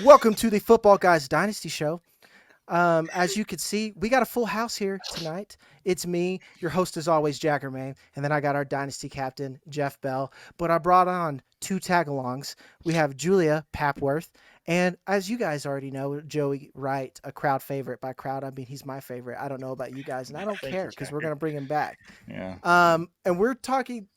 Welcome to the Football Guys Dynasty Show. As you can see, we got a full house here tonight. It's me, your host as always, Jagger May, and then I got our Dynasty captain, Jeff Bell. But I brought on two tag-alongs. We have Julia Papworth, and as you guys already know, Joey Wright, a crowd favorite. By crowd, I mean he's my favorite. I don't know about you guys, and I don't Thank you, care because we're Jagger. going to bring him back. Yeah. And we're talking.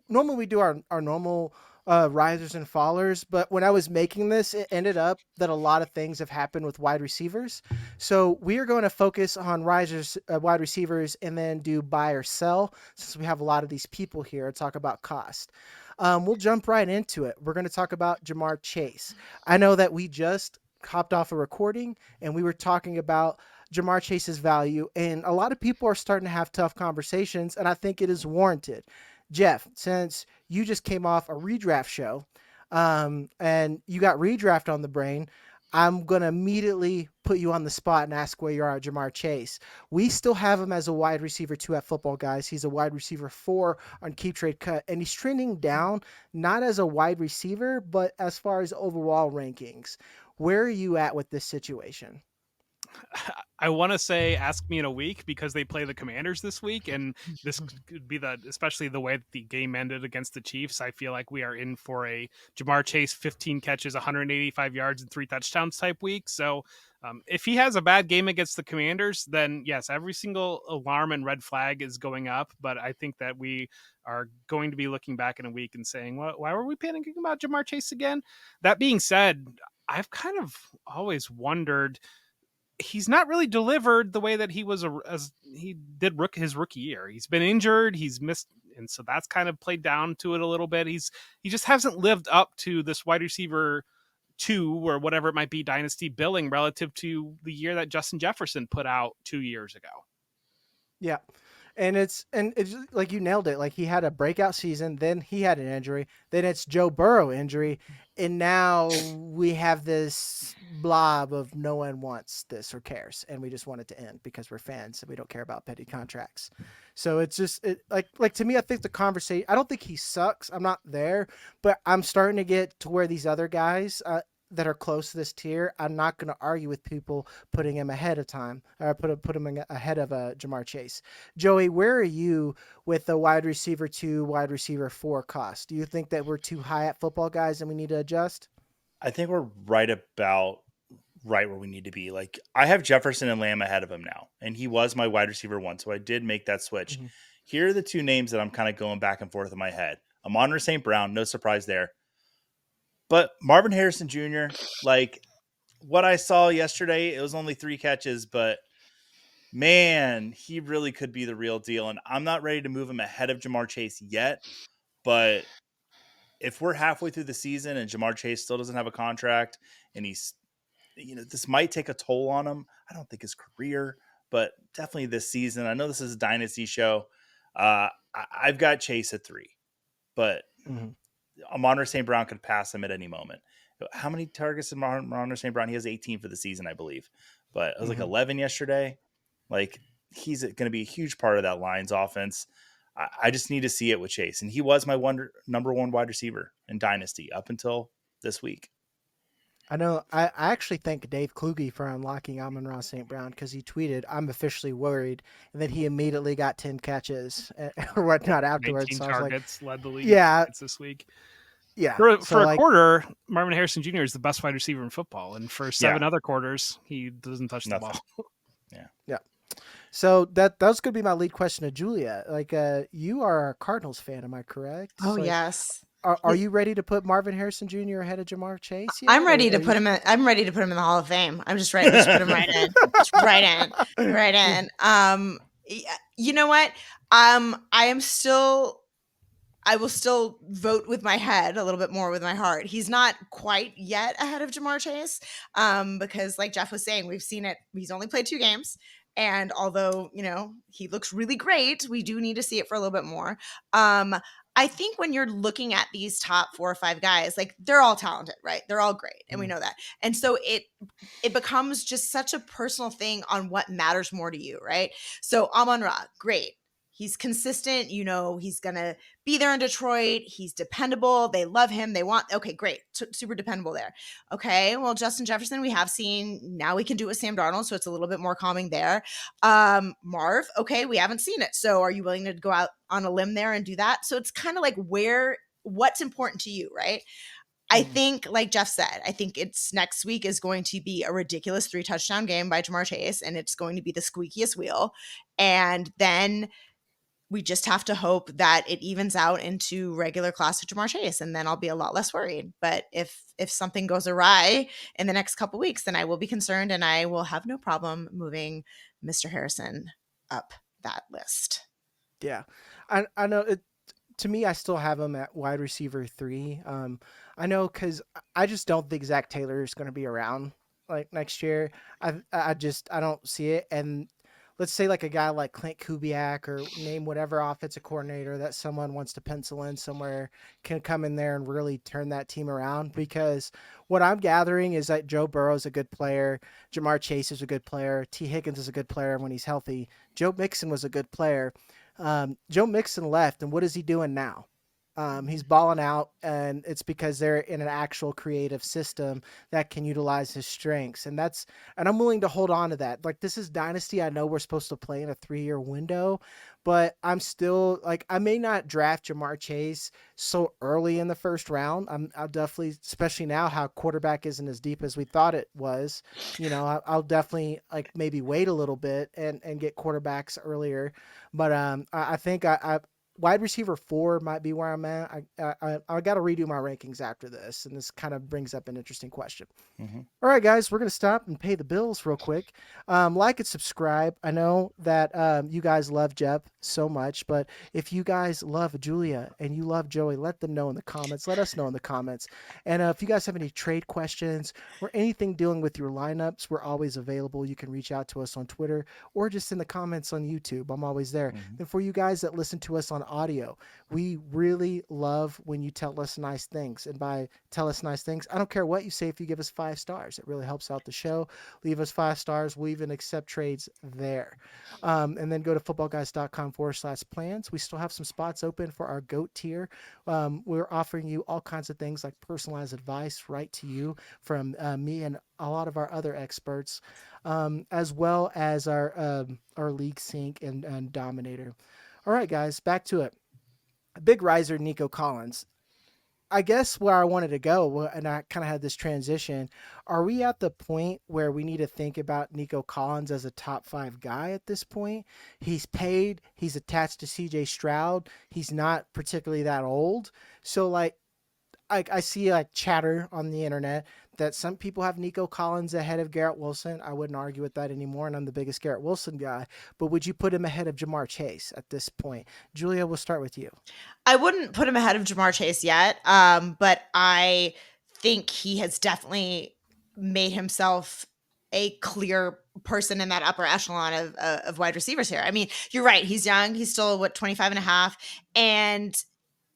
Normally we do our normal risers and fallers, but when I was making this, it ended up that a lot of things have happened with wide receivers. So we are going to focus on risers, wide receivers, and then do buy or sell since we have a lot of these people here and talk about cost. We'll jump right into it. We're going to talk about Jamar Chase. I know that we just hopped off a recording and we were talking about Jamar Chase's value, and a lot of people are starting to have tough conversations, and I think it is warranted. Jeff, since you just came off a redraft show, and you got redraft on the brain, I'm going to immediately put you on the spot and ask where you are at Jamar Chase. We still have him as a wide receiver 2 at Football Guys. He's a wide receiver 4 on Keep Trade Cut, and he's trending down, not as a wide receiver, but as far as overall rankings. Where are you at with this situation? I want to say ask me in a week because they play the Commanders this week, and this could be especially the way that the game ended against the Chiefs. I feel like we are in for a Jamar Chase 15 catches, 185 yards, and 3 touchdowns type week. So if he has a bad game against the Commanders, then yes, every single alarm and red flag is going up. But I think that we are going to be looking back in a week and saying, well, why were we panicking about Jamar Chase again? That being said, I've kind of always wondered, he's not really delivered the way that he was as he did his rookie year. He's been injured, he's missed, and so that's kind of played down to it a little bit. He just hasn't lived up to this wide receiver 2 or whatever it might be dynasty billing relative to the year that Justin Jefferson put out 2 years ago. Yeah. And it's like you nailed it. Like he had a breakout season, then he had an injury, then it's Joe Burrow injury, and now we have this blob of no one wants this or cares, and we just want it to end because we're fans and we don't care about petty contracts. So it's just like to me, I think the conversation. I don't think he sucks. I'm not there, but I'm starting to get to where these other guys. That are close to this tier, I'm not going to argue with people putting him ahead of time, or put him ahead of Jamar Chase. Joey, where are you with the wide receiver 2, wide receiver 4 cost? Do you think that we're too high at Football Guys and we need to adjust? I think we're right where we need to be. Like I have Jefferson and Lamb ahead of him now, and he was my wide receiver 1, so I did make that switch. Mm-hmm. Here are the two names that I'm kind of going back and forth in my head. Amon-Ra St. Brown, no surprise there. But Marvin Harrison Jr., like what I saw yesterday, it was only 3 catches, but man, he really could be the real deal. And I'm not ready to move him ahead of Jamar Chase yet. But if we're halfway through the season and Jamar Chase still doesn't have a contract and he's, this might take a toll on him. I don't think his career, but definitely this season. I know this is a dynasty show. I've got Chase at 3, but Mm-hmm. Amon-Ra St. Brown could pass him at any moment. How many targets did Amon-Ra St. Brown? He has 18 for the season, I believe. But it was like 11 yesterday. Like, he's going to be a huge part of that Lions offense. I just need to see it with Chase. And he was my number 1 wide receiver in Dynasty up until this week. I know. I actually thank Dave Kluge for unlocking Amon-Ra St. Brown because he tweeted, "I'm officially worried," and then he immediately got 10 catches or whatnot afterwards. 19 so targets, led the league this week. Yeah. For a quarter, Marvin Harrison Jr. is the best wide receiver in football, and for 7 other quarters, he doesn't touch the ball. Yeah. So that was going to be my lead question to Julia. Like, you are a Cardinals fan, am I correct? Oh, like, yes. Are you ready to put Marvin Harrison Jr. ahead of Jamar Chase yet? I'm ready to put him in. I'm ready to put him in the Hall of Fame. I'm just ready to put him right in. Just right in. You know what? I will still vote with my head a little bit more with my heart. He's not quite yet ahead of Jamar Chase, because like Jeff was saying, we've seen it. He's only played 2 games. And although, he looks really great, we do need to see it for a little bit more. I think when you're looking at these top 4 or 5 guys, like they're all talented, right? They're all great. And we know that. And so it becomes just such a personal thing on what matters more to you, right? So Amon-Ra, great. He's consistent. You know, he's going to be there in Detroit. He's dependable. They love him. They want, okay, great. Super dependable there. Okay. Well, Justin Jefferson, we have seen, now we can do it with Sam Darnold. So it's a little bit more calming there. Marv, okay, we haven't seen it. So are you willing to go out on a limb there and do that? So it's kind of like what's important to you, right? I think, like Jeff said, I think it's next week is going to be a ridiculous 3-touchdown game by Ja'Marr Chase, and it's going to be the squeakiest wheel. And then we just have to hope that it evens out into regular classic Ja'Marr Chase, and then I'll be a lot less worried. But if something goes awry in the next couple weeks, then I will be concerned, and I will have no problem moving Mr. Harrison up that list. Yeah, I know it. To me, I still have him at wide receiver 3. I know because I just don't think Zach Taylor is going to be around like next year. I don't see it. And let's say like a guy like Clint Kubiak or name whatever offensive coordinator that someone wants to pencil in somewhere can come in there and really turn that team around. Because what I'm gathering is that Joe Burrow is a good player. Ja'Marr Chase is a good player. T. Higgins is a good player when he's healthy. Joe Mixon was a good player. Joe Mixon left, and what is he doing now? He's balling out, and it's because they're in an actual creative system that can utilize his strengths. And I'm willing to hold on to that. Like, this is Dynasty. I know we're supposed to play in a 3-year window, but I'm still like, I may not draft Ja'Marr Chase so early in the first round. I'll definitely, especially now how quarterback isn't as deep as we thought it was, I'll definitely like maybe wait a little bit and get quarterbacks earlier. But I think I wide receiver 4 might be where I'm at. I got to redo my rankings after this, and this kind of brings up an interesting question. Mm-hmm. All right, guys, we're going to stop and pay the bills real quick. Like and subscribe. I know that you guys love Jeff so much, but if you guys love Julia and you love Joey, let them know in the comments. Let us know in the comments. And if you guys have any trade questions or anything dealing with your lineups, we're always available. You can reach out to us on Twitter or just in the comments on YouTube. I'm always there. Mm-hmm. And for you guys that listen to us on audio, we really love when you tell us nice things. And by tell us nice things, I don't care what you say. If you give us 5 stars, it really helps out the show. Leave us 5 stars. We'll even accept trades there. And then go to footballguys.com/plans. We still have some spots open for our GOAT tier. We're offering you all kinds of things like personalized advice right to you from me and a lot of our other experts, as well as our league sync and dominator. All right, guys, back to it. Big riser, Nico Collins. I guess where I wanted to go, and I kind of had this transition, are we at the point where we need to think about Nico Collins as a top 5 guy at this point? He's paid. He's attached to CJ Stroud. He's not particularly that old. So, like, I see like chatter on the internet that some people have Nico Collins ahead of Garrett Wilson. I wouldn't argue with that anymore, and I'm the biggest Garrett Wilson guy. But would you put him ahead of Ja'Marr Chase at this point? Julia, we'll start with you. I wouldn't put him ahead of Ja'Marr Chase yet, but I think he has definitely made himself a clear person in that upper echelon of wide receivers here. I mean, you're right. He's young. He's still, 25 and a half. And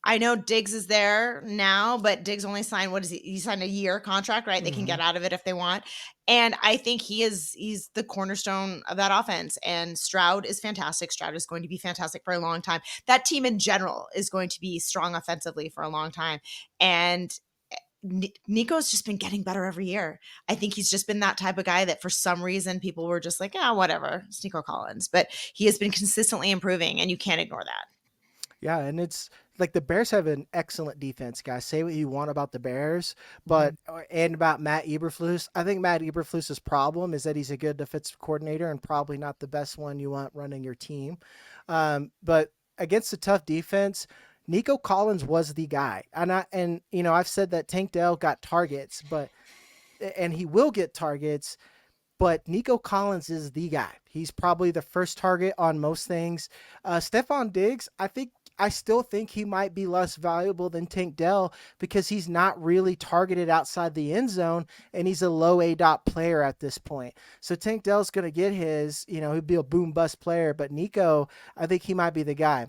I know Diggs is there now, but Diggs only signed, he signed a year contract, right? They can get out of it if they want. And I think he's the cornerstone of that offense. And Stroud is fantastic. Stroud is going to be fantastic for a long time. That team in general is going to be strong offensively for a long time. And Nico's just been getting better every year. I think he's just been that type of guy that for some reason people were just like, whatever, it's Nico Collins. But he has been consistently improving, and you can't ignore that. Yeah, and it's like the Bears have an excellent defense, guys. Say what you want about the Bears, but and about Matt Eberflus. I think Matt Eberflus's problem is that he's a good defensive coordinator and probably not the best one you want running your team. But against a tough defense, Nico Collins was the guy. And I've said that Tank Dell got targets, and he will get targets. But Nico Collins is the guy. He's probably the first target on most things. Stephon Diggs, I still think he might be less valuable than Tank Dell because he's not really targeted outside the end zone, and he's a low ADOT player at this point. So Tank Dell's going to get his, he'd be a boom bust player, but Nico, I think he might be the guy.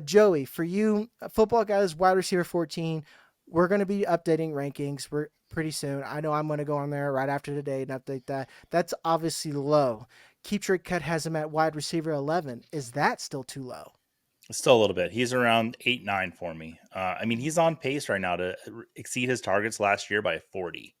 Joey, for you, Football Guys, wide receiver 14, we're going to be updating rankings. We're pretty soon. I know I'm going to go on there right after today and update that. That's obviously low. Keep Trade Cut has him at wide receiver 11. Is that still too low? Still a little bit. He's around 8-9 for me. I mean, he's on pace right now to exceed his targets last year by 40.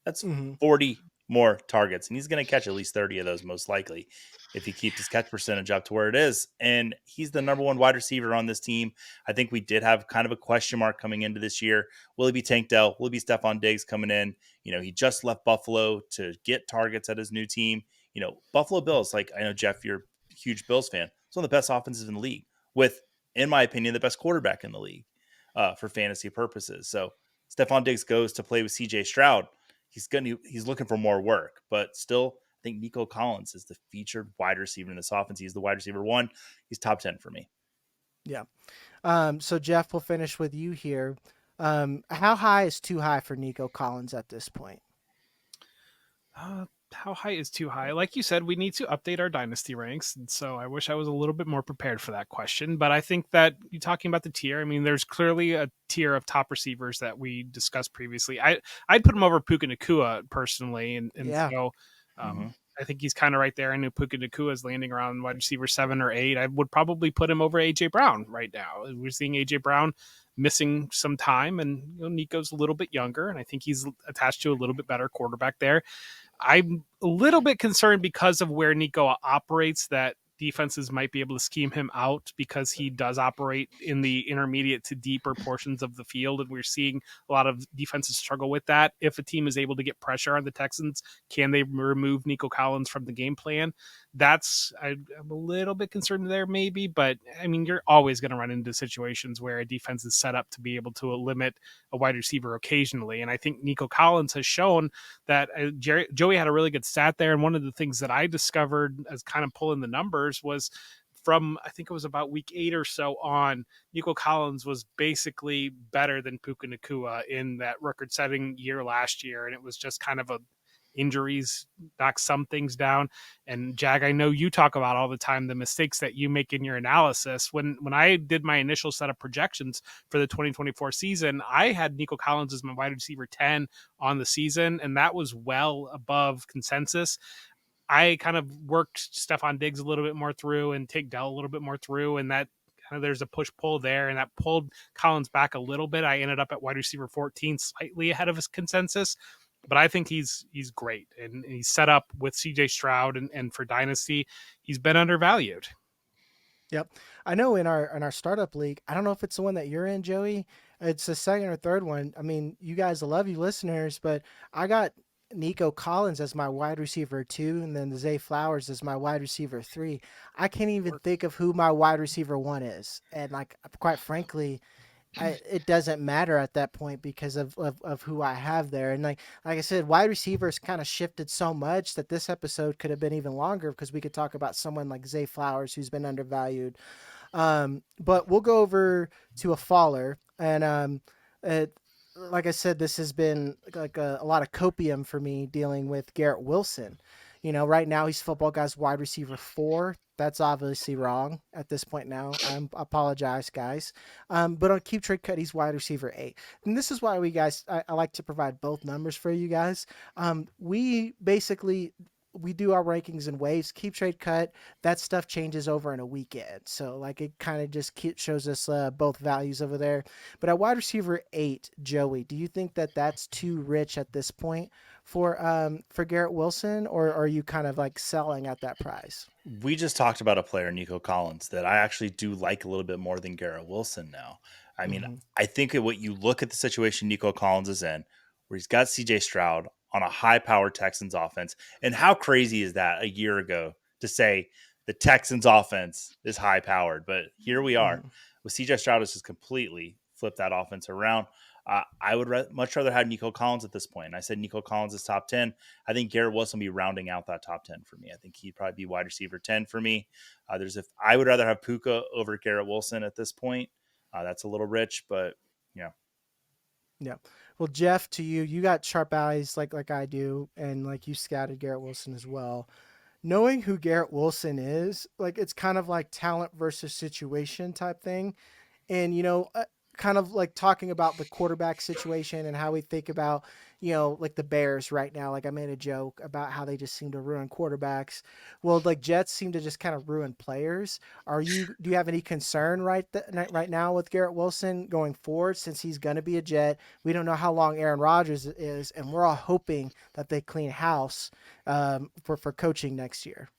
That's 40 more targets, and he's going to catch at least 30 of those most likely if he keeps his catch percentage up to where it is. And he's the number one wide receiver on this team. I think we did have kind of a question mark coming into this year. Will he be Tank Dell? Will he be Stephon Diggs coming in? You know, he just left Buffalo to get targets at his new team. You know, Buffalo Bills, like I know, Jeff, you're a huge Bills fan. It's one of the best offenses in the league with, in my opinion, the best quarterback in the league for fantasy purposes. So Stephon Diggs goes to play with CJ Stroud. He's looking for more work, but still, I think Nico Collins is the featured wide receiver in this offense. He's the wide receiver 1. He's top 10 for me. Yeah. So Jeff, we'll finish with you here. How high is too high for Nico Collins at this point? How high is too high? Like you said, we need to update our dynasty ranks. And so I wish I was a little bit more prepared for that question. But I think that you're talking about the tier. I mean, there's clearly a tier of top receivers that we discussed previously. I'd put him over Puka Nacua personally. And Yeah. So I think he's kind of right there. I know Puka Nacua is landing around wide receiver 7 or 8. I would probably put him over AJ Brown right now. We're seeing AJ Brown missing some time, and Nico's a little bit younger, and I think he's attached to a little bit better quarterback there. I'm a little bit concerned because of where Nico operates that defenses might be able to scheme him out because he does operate in the intermediate to deeper portions of the field. And we're seeing a lot of defenses struggle with that. If a team is able to get pressure on the Texans, can they remove Nico Collins from the game plan? I'm a little bit concerned there maybe, but I mean, you're always going to run into situations where a defense is set up to be able to limit a wide receiver occasionally. And I think Nico Collins has shown that Joey had a really good stat there. And one of the things that I discovered as kind of pulling the numbers was from, I think it was about week 8 or so on, Nico Collins was basically better than Puka Nacua in that record-setting year last year. And it was just kind of injuries knock some things down. And Jag, I know you talk about all the time the mistakes that you make in your analysis. When I did my initial set of projections for the 2024 season, I had Nico Collins as my wide receiver 10 on the season, and that was well above consensus. I kind of worked Stephon Diggs a little bit more through and Tank Dell a little bit more through, and that kind of there's a push-pull there, and that pulled Collins back a little bit. I ended up at wide receiver 14, slightly ahead of his consensus. But I think he's great, and he's set up with CJ Stroud, and for Dynasty, he's been undervalued. Yep. I know in our startup league, I don't know if it's the one that you're in, Joey. It's the second or third one. I mean, you guys, I love you listeners, but I got Nico Collins as my wide receiver 2, and then Zay Flowers as my wide receiver 3. I can't even think of who my wide receiver 1 is. And like, quite frankly, it doesn't matter at that point because of who I have there. And like I said, wide receivers kind of shifted so much that this episode could have been even longer because we could talk about someone like Zay Flowers who's been undervalued. But we'll go over to a faller. And like I said, this has been like a lot of copium for me dealing with Garrett Wilson. You know, right now he's Football Guys wide receiver 4. That's obviously wrong at this point now. I apologize, guys. But on Keep Trade Cut, he's wide receiver 8. And this is why I like to provide both numbers for you guys. We do our rankings in waves. Keep Trade Cut, that stuff changes over in a weekend. So like it kind of just shows us both values over there. But at wide receiver 8, Joey, do you think that that's too rich at this point for Garrett Wilson, or are you kind of like selling at that price? We just talked about a player, Nico Collins, that I actually do like a little bit more than Garrett Wilson now. I mean, I think what you look at the situation Nico Collins is in, where he's got CJ Stroud on a high-powered Texans offense. And how crazy is that a year ago to say the Texans offense is high-powered? But here we are. With CJ Stroud has just completely flipped that offense around. I would much rather have Nico Collins at this point. And I said Nico Collins is top 10. I think Garrett Wilson will be rounding out that top 10 for me. I think he'd probably be wide receiver 10 for me. I would rather have Puka over Garrett Wilson at this point. That's a little rich, but yeah. Yeah. Well, Jeff, to you, you got sharp eyes like I do, and like you scouted Garrett Wilson as well. Knowing who Garrett Wilson is, like it's kind of like talent versus situation type thing. And, you know, kind of like talking about the quarterback situation and how we think about, like the Bears right now. Like I made a joke about how they just seem to ruin quarterbacks. Well, like Jets seem to just kind of ruin players. Do you have any concern right now with Garrett Wilson going forward, since he's going to be a Jet? We don't know how long Aaron Rodgers is, and we're all hoping that they clean house for coaching next year.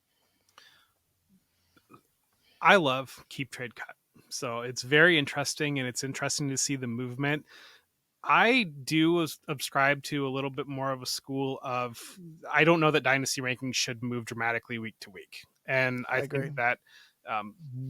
I love keep trade cut. So it's very interesting, and it's interesting to see the movement. I do subscribe to a little bit more of a school of, I don't know that dynasty rankings should move dramatically week to week. And I agree. think that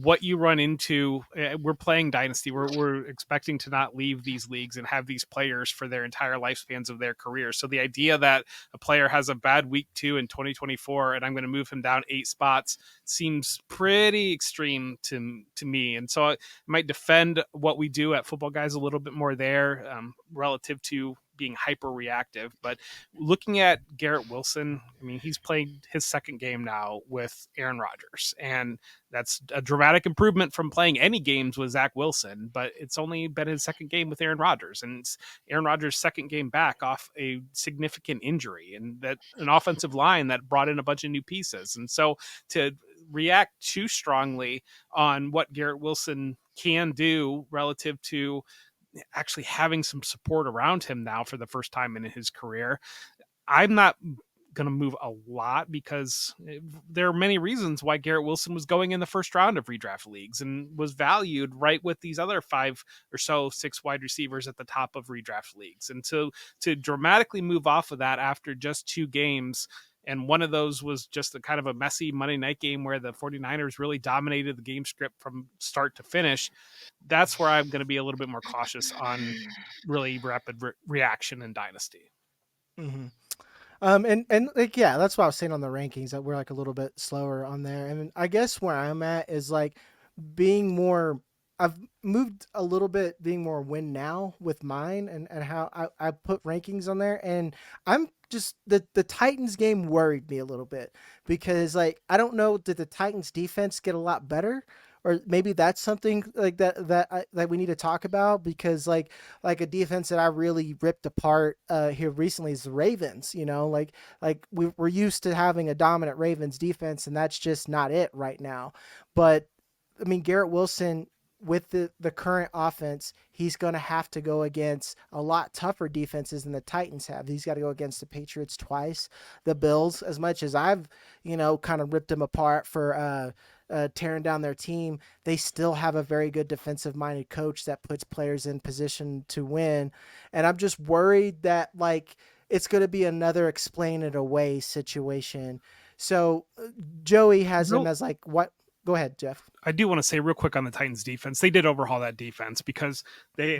what you run into, we're playing dynasty. We're expecting to not leave these leagues and have these players for their entire lifespans of their career. So the idea that a player has a bad week 2 in 2024 and I'm going to move him down 8 spots seems pretty extreme to me. And so I might defend what we do at Football Guys a little bit more there relative to being hyper reactive. But looking at Garrett Wilson, I mean, he's played his second game now with Aaron Rodgers, and that's a dramatic improvement from playing any games with Zach Wilson, but it's only been his second game with Aaron Rodgers, and it's Aaron Rodgers' second game back off a significant injury, and that an offensive line that brought in a bunch of new pieces. And so to react too strongly on what Garrett Wilson can do relative to actually having some support around him now for the first time in his career, I'm not going to move a lot, because there are many reasons why Garrett Wilson was going in the first round of redraft leagues and was valued right with these other 5 or so 6 wide receivers at the top of redraft leagues. And so to dramatically move off of that after just 2 games, and one of those was just a kind of a messy Monday night game where the 49ers really dominated the game script from start to finish, that's where I'm going to be a little bit more cautious on really rapid reaction in Dynasty. Mm-hmm. And like, yeah, that's what I was saying on the rankings, that we're like a little bit slower on there. And I guess where I'm at is like being more, I've moved a little bit, being more win now with mine, and how I put rankings on there. And I'm just, the Titans game worried me a little bit, because like, I don't know, did the Titans defense get a lot better? Or maybe that's something like that we need to talk about, because like a defense that I really ripped apart here recently is the Ravens. Like we're used to having a dominant Ravens defense, and that's just not it right now. But I mean, Garrett Wilson, with the current offense, he's going to have to go against a lot tougher defenses than the Titans have. He's got to go against the Patriots twice, the Bills. As much as I've kind of ripped them apart for tearing down their team, they still have a very good defensive-minded coach that puts players in position to win. And I'm just worried that like it's going to be another explain it away situation. So Joey has him as like what? Go ahead, Jeff. I do want to say real quick on the Titans defense, they did overhaul that defense, because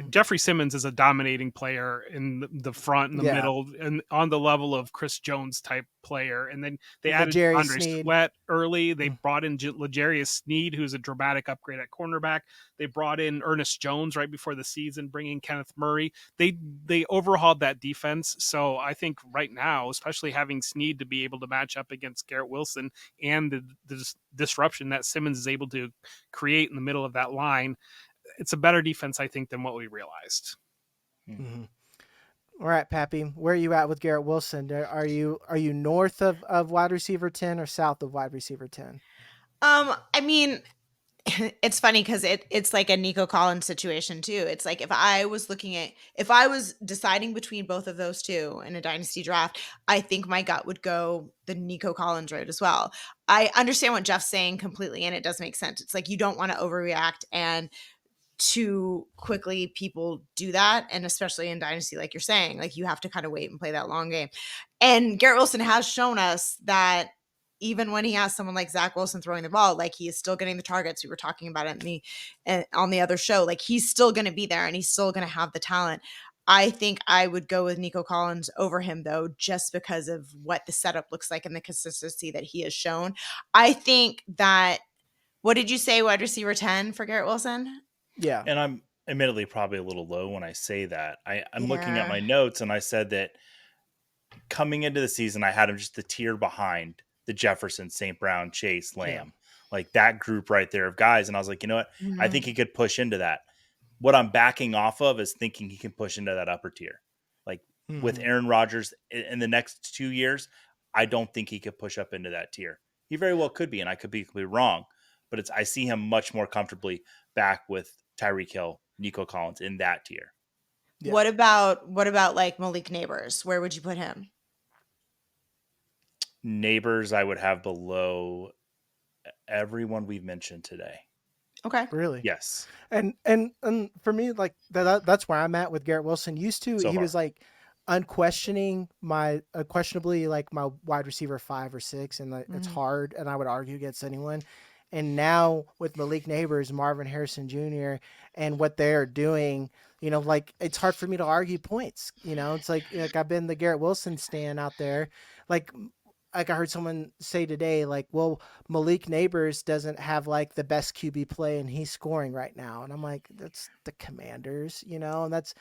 Jeffrey Simmons is a dominating player in the front and the middle, and on the level of Chris Jones type player. And then they added Andre Sweat early. They brought in L'Jarius Sneed, who's a dramatic upgrade at cornerback. They brought in Ernest Jones right before the season, bringing Kenneth Murray. They overhauled that defense. So I think right now, especially having Sneed to be able to match up against Garrett Wilson and the disruption that Simmons is able to create in the middle of that line, it's a better defense, I think, than what we realized. Mm-hmm. All right, Pappy, where are you at with Garrett Wilson? Are you north of wide receiver 10 or south of wide receiver 10? I mean, it's funny because it's like a Nico Collins situation too. It's like if I was deciding between both of those two in a dynasty draft, I think my gut would go the Nico Collins route as well. I understand what Jeff's saying completely, and it does make sense. It's like you don't want to overreact, and too quickly people do that, and especially in dynasty, like you're saying, like you have to kind of wait and play that long game. And Garrett Wilson has shown us that even when he has someone like Zach Wilson throwing the ball, like he is still getting the targets. We were talking about it on the other show. Like he's still going to be there, and he's still going to have the talent. I think I would go with Nico Collins over him, though, just because of what the setup looks like and the consistency that he has shown. I think that, what did you say, wide receiver 10 for Garrett Wilson? Yeah. And I'm admittedly probably a little low when I say that. I'm looking at my notes, and I said that coming into the season, I had him just the tier behind the Jefferson, St. Brown, Chase, Lamb, like that group right there of guys. And I was like, you know what? I think he could push into that. What I'm backing off of is thinking he can push into that upper tier. Like with Aaron Rodgers in the next 2 years, I don't think he could push up into that tier. He very well could be, and I could be completely wrong. But I see him much more comfortably back with Tyreek Hill, Nico Collins in that tier. Yeah. What about like Malik Neighbors? Where would you put him? Neighbors, I would have below everyone we've mentioned today. Okay. Really? Yes. And for me, like that's where I'm at with Garrett Wilson. Used to, So he far. was like unquestionably like my wide receiver 5 or 6, and like, it's hard, and I would argue against anyone. And now with Malik Neighbors, Marvin Harrison Jr., and what they're doing, you know, like it's hard for me to argue points. You know, it's like I've been the Garrett Wilson stan out there, like I heard someone say today, like, well, Malik Neighbors doesn't have like the best QB play and he's scoring right now. And I'm like, that's the Commanders, you know, and that,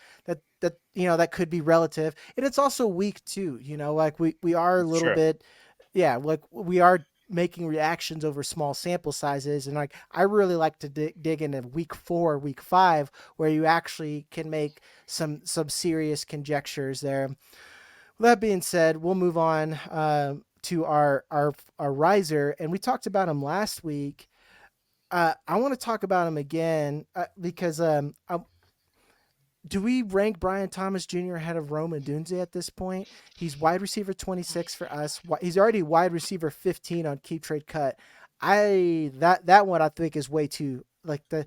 you know, that could be relative. And it's also week 2, you know, like we are a little Sure. bit, yeah, like we are making reactions over small sample sizes. And like, I really like to dig into week 4, week 5, where you actually can make some serious conjectures there. With that being said, we'll move on to our riser, and we talked about him last week. I want to talk about him again because do we rank Brian Thomas Jr. ahead of Rome Odunze at this point? He's wide receiver 26 for us. He's already wide receiver 15 on Keep Trade Cut. That one I think is way too like the.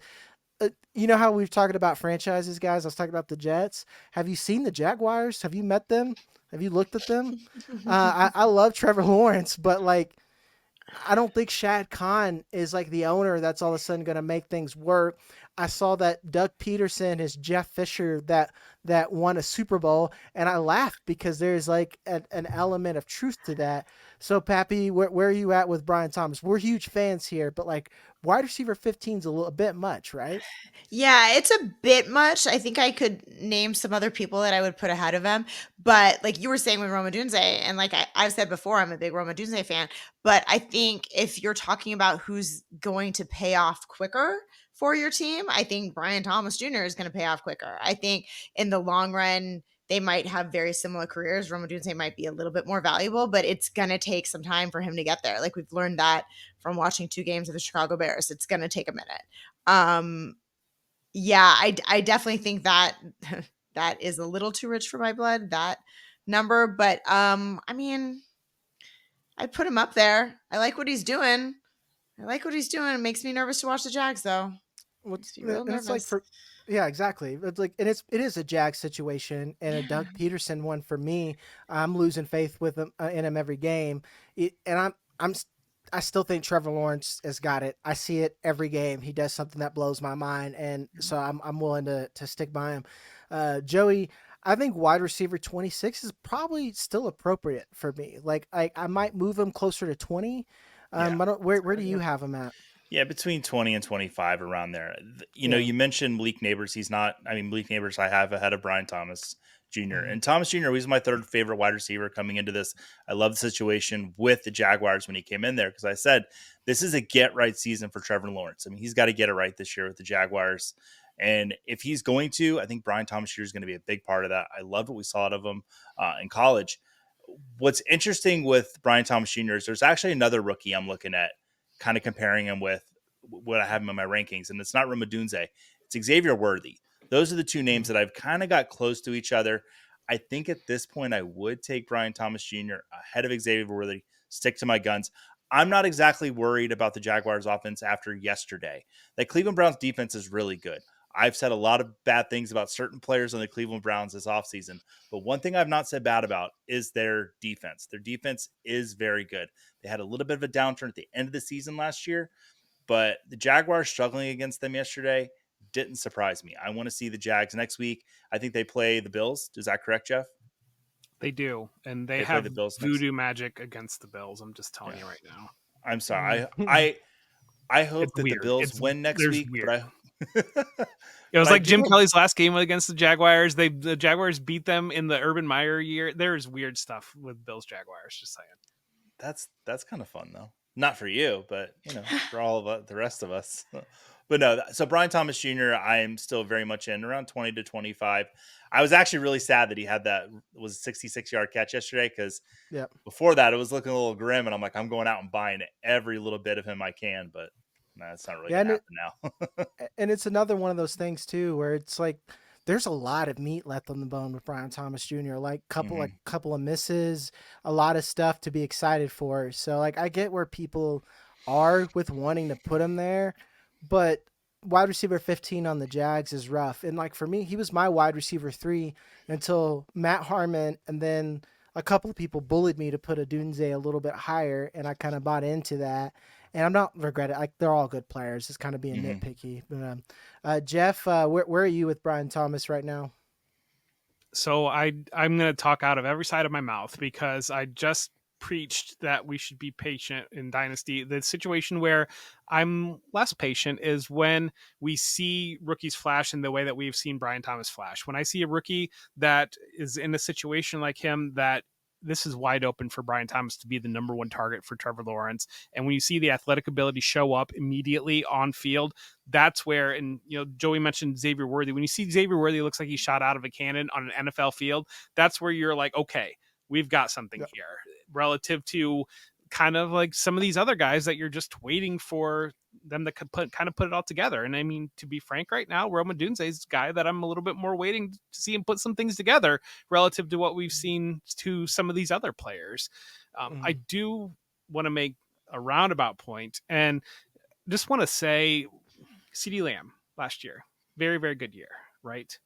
You know how we've talked about franchises, guys? I was talking about the Jets. Have you seen the Jaguars? Have you met them? Have you looked at them? I love Trevor Lawrence, but like, I don't think Shad Khan is like the owner that's all of a sudden going to make things work. I saw that Doug Peterson is Jeff Fisher that won a Super Bowl, and I laughed because there's like an element of truth to that. So, Pappy, where are you at with Brian Thomas? We're huge fans here, but like wide receiver 15 is a bit much, right? Yeah, it's a bit much. I think I could name some other people that I would put ahead of him. But like you were saying with Roma Dunze, and like I've said before, I'm a big Roma Dunze fan. But I think if you're talking about who's going to pay off quicker for your team, I think Brian Thomas Jr. is going to pay off quicker. I think in the long run, they might have very similar careers. Roma Dunze might be a little bit more valuable, but it's going to take some time for him to get there. Like we've learned that from watching 2 games of the Chicago Bears. It's going to take a minute. Yeah, I definitely think that that is a little too rich for my blood, that number. But I mean, I'd put him up there. I like what he's doing. It makes me nervous to watch the Jags, though. Makes me real And it's like nervous. yeah, exactly. It's like, and it is a Jag situation and a Doug Peterson one for me. I'm losing faith with him in him every game, and I still think Trevor Lawrence has got it. I see it every game. He does something that blows my mind, and so I'm willing to stick by him. Joey, I think wide receiver 26 is probably still appropriate for me. Like I might move him closer to 20. Yeah. Where do you have him at? Yeah, between 20 and 25 around there. You know, you mentioned Malik Neighbors. Malik Neighbors I have ahead of Brian Thomas Jr. And Thomas Jr. was my 3rd favorite wide receiver coming into this. I love the situation with the Jaguars when he came in there because I said this is a get-right season for Trevor Lawrence. I mean, he's got to get it right this year with the Jaguars. And if he's going to, I think Brian Thomas Jr. is going to be a big part of that. I loved what we saw out of him in college. What's interesting with Brian Thomas Jr. is there's actually another rookie I'm looking at, kind of comparing him with what I have him in my rankings, and it's not Roma Dunze, it's Xavier Worthy. Those are the 2 names that I've kind of got close to each other. I think at this point I would take Brian Thomas Jr. ahead of Xavier Worthy, stick to my guns. I'm not exactly worried about the Jaguars offense after yesterday. That Cleveland Browns defense is really good. I've said a lot of bad things about certain players on the Cleveland Browns this offseason, but one thing I've not said bad about is their defense. Their defense is very good. They had a little bit of a downturn at the end of the season last year, but the Jaguars struggling against them yesterday didn't surprise me. I want to see the Jags next week. I think they play the Bills. Is that correct, Jeff? They do, and they play have the Bills voodoo magic against the Bills. I'm just telling you right now. I'm sorry. I hope It's that weird. the Bills win next week, weird. but It was But I like Jim do- Kelly's last game against the Jaguars. The Jaguars beat them in the Urban Meyer year. There's weird stuff with Bills Jaguars. Just saying. that's kind of fun though. Not for you, but for all of the rest of us. But no, so Brian Thomas Jr., I am still very much in around 20 to 25. I was actually really sad that he had that was a 66-yard catch yesterday, because Yep. before that it was looking a little grim, and I'm like, I'm going out and buying every little bit of him I can, but that's not really Yeah, going to and happen now. and it's another one of those things too, where it's like there's a lot of meat left on the bone with Brian Thomas Jr. Like couple of misses, a lot of stuff to be excited for. So like I get where people are with wanting to put him there, but wide receiver 15 on the Jags is rough. And like for me, he was my wide receiver 3 until Matt Harmon, and then a couple of people bullied me to put Adunze a little bit higher, and I kind of bought into that. And I'm not regretting. Like they're all good players. It's kind of being nitpicky. But Jeff, where are you with Brian Thomas right now? So I'm going to talk out of every side of my mouth, because I just preached that we should be patient in Dynasty. The situation where I'm less patient is when we see rookies flash in the way that we've seen Brian Thomas flash. When I see a rookie that is in a situation like him, that this is wide open for Brian Thomas to be the number one target for Trevor Lawrence. And when you see the athletic ability show up immediately on field, that's where, and Joey mentioned Xavier Worthy. When you see Xavier Worthy looks like he shot out of a cannon on an NFL field, that's where you're like, okay, we've got something here, relative to kind of like some of these other guys that you're just waiting for them to put it all together. And I mean, to be frank, right now, Rome Odunze is a guy that I'm a little bit more waiting to see him put some things together relative to what we've seen to some of these other players. I do want to make a roundabout point, and just want to say CeeDee Lamb last year, very, very good year, right?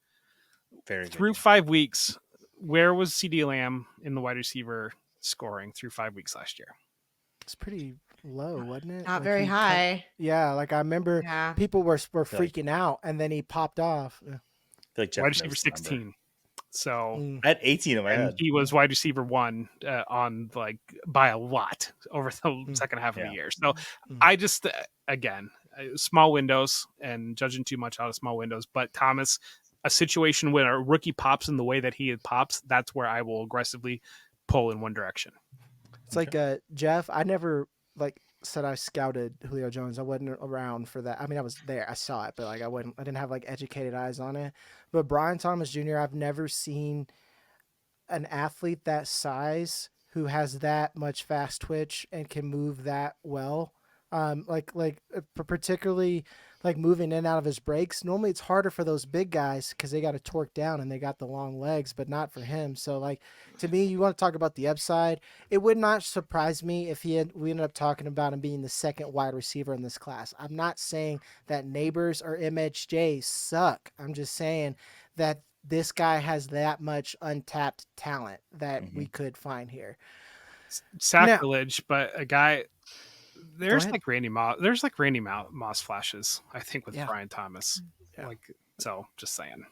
Very good. Through 5 weeks, where was CeeDee Lamb in the wide receiver scoring through 5 weeks last year? It's pretty low, wasn't it? Not Like very high. Yeah, like I remember people were freaking out, and then he popped off. I feel like wide receiver 16. So I had 18 in my head. He was wide receiver 1 on like by a lot over the second half of the year. So I just again, small windows and judging too much out of small windows. But Thomas, a situation when a rookie pops in the way that he pops, that's where I will aggressively pull in one direction. It's like Jeff. I never said I scouted Julio Jones. I wasn't around for that. I mean, I was there. I saw it, but like I didn't have like educated eyes on it. But Brian Thomas Jr., I've never seen an athlete that size who has that much fast twitch and can move that well. Particularly like moving in and out of his breaks. Normally it's harder for those big guys because they got to torque down and they got the long legs, but not for him. So like, to me, you want to talk about the upside. It would not surprise me if we ended up talking about him being the second wide receiver in this class. I'm not saying that Neighbors or MHJ suck. I'm just saying that this guy has that much untapped talent that we could find here. Sacrilege, but a guy... There's like Randy Moss flashes, I think, with Brian Thomas. Yeah. So just saying.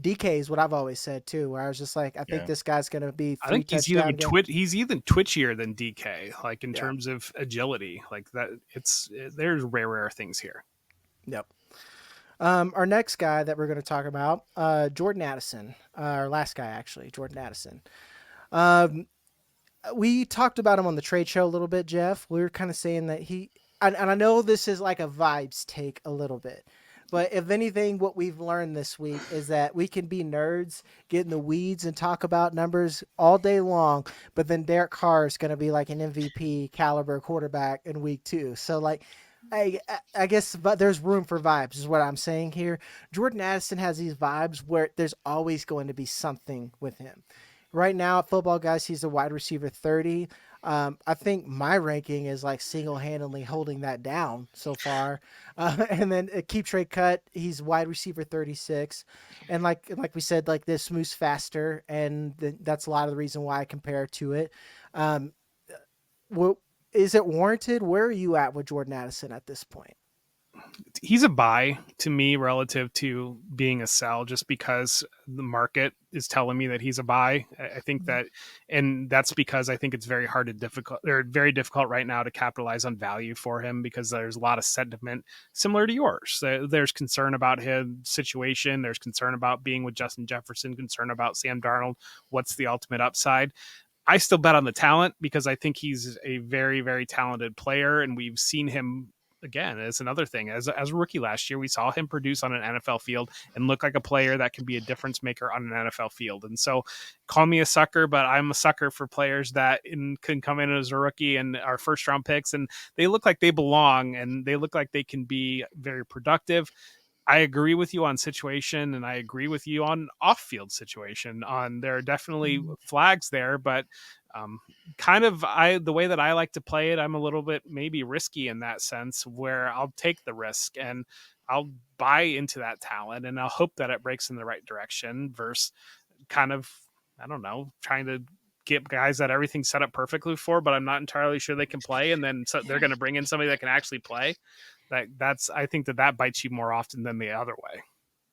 DK is what I've always said too, where I was just like, I think this guy's going to be. I think he's even twitchier than DK, like in terms of agility, like that. There's rare things here. Yep. Our next guy that we're going to talk about, Jordan Addison. Our last guy, actually, Jordan Addison. We talked about him on the trade show a little bit, Jeff. We were kind of saying that and I know this is like a vibes take a little bit, but if anything, what we've learned this week is that we can be nerds, get in the weeds and talk about numbers all day long, but then Derek Carr is going to be like an MVP caliber quarterback in week 2. So like, I guess, but there's room for vibes is what I'm saying here. Jordan Addison has these vibes where there's always going to be something with him. Right now at Football Guys, he's a wide receiver 30. I think my ranking is like single-handedly holding that down so far. And then Keep Trade Cut, he's wide receiver 36. And like we said, like this moves faster, and that's a lot of the reason why I compare to it. Is it warranted? Where are you at with Jordan Addison at this point? He's a buy to me relative to being a sell, just because the market is telling me that he's a buy. I think that, and that's because I think it's very difficult right now to capitalize on value for him, because there's a lot of sentiment similar to yours. There's concern about his situation. There's concern about being with Justin Jefferson, concern about Sam Darnold. What's the ultimate upside? I still bet on the talent because I think he's a very, very talented player, and we've seen him again, is another thing. As a rookie last year, we saw him produce on an NFL field and look like a player that can be a difference maker on an NFL field. And so call me a sucker, but I'm a sucker for players that can come in as a rookie and are first round picks, and they look like they belong and they look like they can be very productive. I agree with you on situation, and I agree with you on off-field situation. There are definitely flags there, but the way that I like to play it, I'm a little bit maybe risky in that sense, where I'll take the risk and I'll buy into that talent, and I'll hope that it breaks in the right direction versus kind of, I don't know, trying to get guys that everything's set up perfectly for, but I'm not entirely sure they can play, and then they're going to bring in somebody that can actually play. I think that bites you more often than the other way.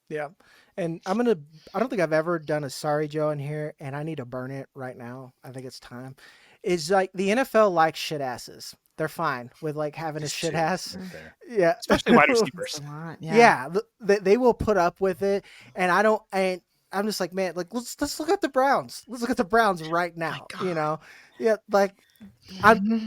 Yeah. And I don't think I've ever done a sorry Joe in here, and I need to burn it right now. I think it's time. Is like the NFL likes shit asses. They're fine with like having a shit ass. Yeah. Especially wide receivers. Yeah. They will put up with it. And I'm just like, man, like let's look at the Browns. Let's look at the Browns right now. You know? Yeah, like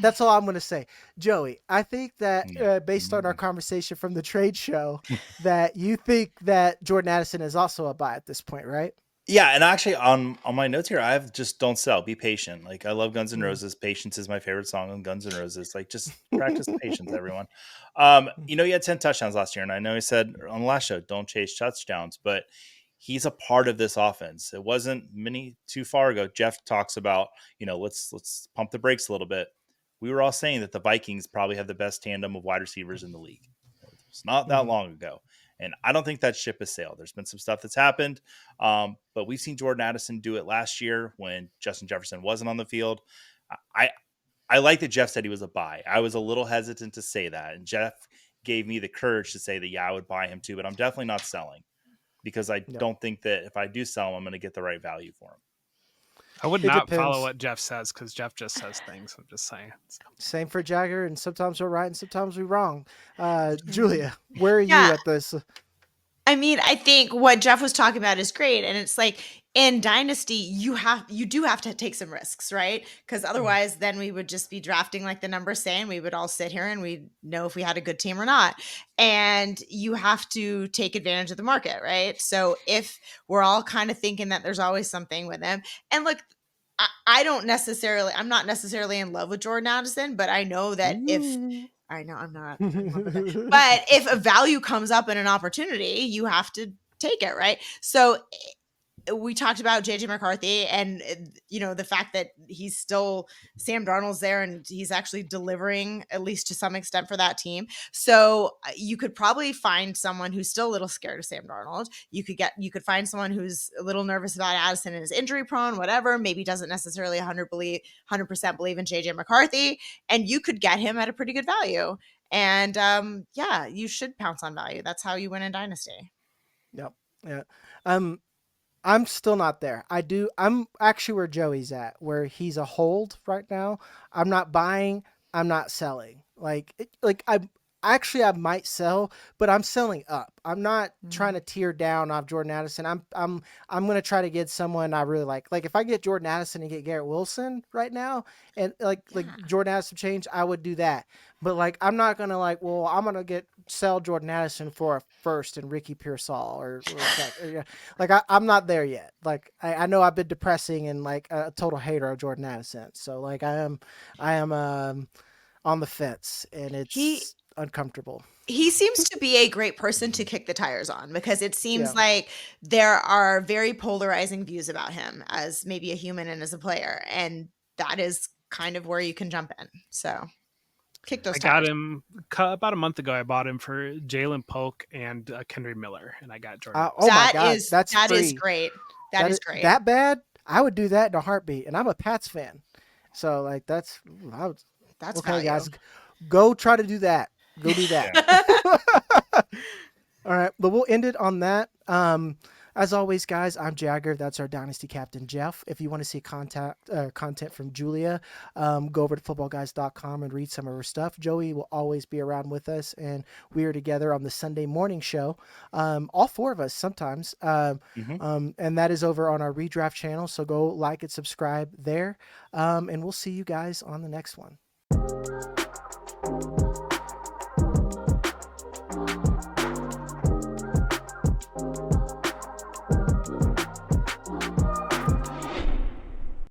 that's all I'm going to say. Joey, I think that based on our conversation from the trade show, that you think that Jordan Addison is also a buy at this point, right? Yeah, and actually on my notes here, I have just don't sell, be patient. Like I love Guns N' Roses. Patience is my favorite song on Guns N' Roses. Like just practice patience, everyone. He had 10 touchdowns last year, and I know he said on the last show, don't chase touchdowns, but he's a part of this offense. It wasn't too far ago. Jeff talks about, let's pump the brakes a little bit. We were all saying that the Vikings probably have the best tandem of wide receivers in the league. It's not that long ago. And I don't think that ship has sailed. There's been some stuff that's happened. But we've seen Jordan Addison do it last year when Justin Jefferson wasn't on the field. I like that Jeff said he was a buy. I was a little hesitant to say that. And Jeff gave me the courage to say that, I would buy him too, but I'm definitely not selling. Because I don't think that if I do sell him, I'm going to get the right value for him. I would not follow what Jeff says because Jeff just says things. I'm just saying. Same for Jagger, and sometimes we're right and sometimes we're wrong. Julia, where are you at this? I mean, I think what Jeff was talking about is great. And it's like in Dynasty, you do have to take some risks, right? Because otherwise then we would just be drafting like the numbers say, and we would all sit here and we'd know if we had a good team or not. And you have to take advantage of the market, right? So if we're all kind of thinking that there's always something with him, and look, I'm not necessarily in love with Jordan Addison, but I know that I know I'm not. But if a value comes up in an opportunity, you have to take it, right? So we talked about JJ McCarthy and, the fact that he's still Sam Darnold's there and he's actually delivering at least to some extent for that team. So you could probably find someone who's still a little scared of Sam Darnold. You could find someone who's a little nervous about Addison and is injury prone, whatever, maybe doesn't necessarily 100% believe in JJ McCarthy, and you could get him at a pretty good value. And you should pounce on value. That's how you win in Dynasty. Yep. Yeah. I'm still not there. I'm actually where Joey's at, where he's a hold right now. I'm not buying. I'm not selling. I might sell, but I'm selling up. I'm not trying to tear down off Jordan Addison. I'm going to try to get someone I really like. Like if I get Jordan Addison and get Garrett Wilson right now, and like Jordan Addison change, I would do that. But like I'm not going to I'm going to sell Jordan Addison for a first and Ricky Pearsall or like I'm not there yet. Like I know I've been depressing and like a total hater of Jordan Addison. So like I am on the fence, and it's uncomfortable. He seems to be a great person to kick the tires on, because it seems like there are very polarizing views about him as maybe a human and as a player, and that is kind of where you can jump in. So kick those tires. I got him about a month ago. I bought him for Jalen Polk and Kendry Miller, and I got Jordan. My God, that is great. That is great. That bad? I would do that in a heartbeat, and I'm a Pats fan, so like that's okay, value. Guys. Go try to do that. Go do that. All right. But we'll end it on that. As always, guys, I'm Jagger. That's our Dynasty Captain, Jeff. If you want to see content from Julia, go over to footballguys.com and read some of her stuff. Joey will always be around with us, and we are together on the Sunday morning show. All four of us sometimes. And that is over on our Redraft channel. So go like and subscribe there. And we'll see you guys on the next one.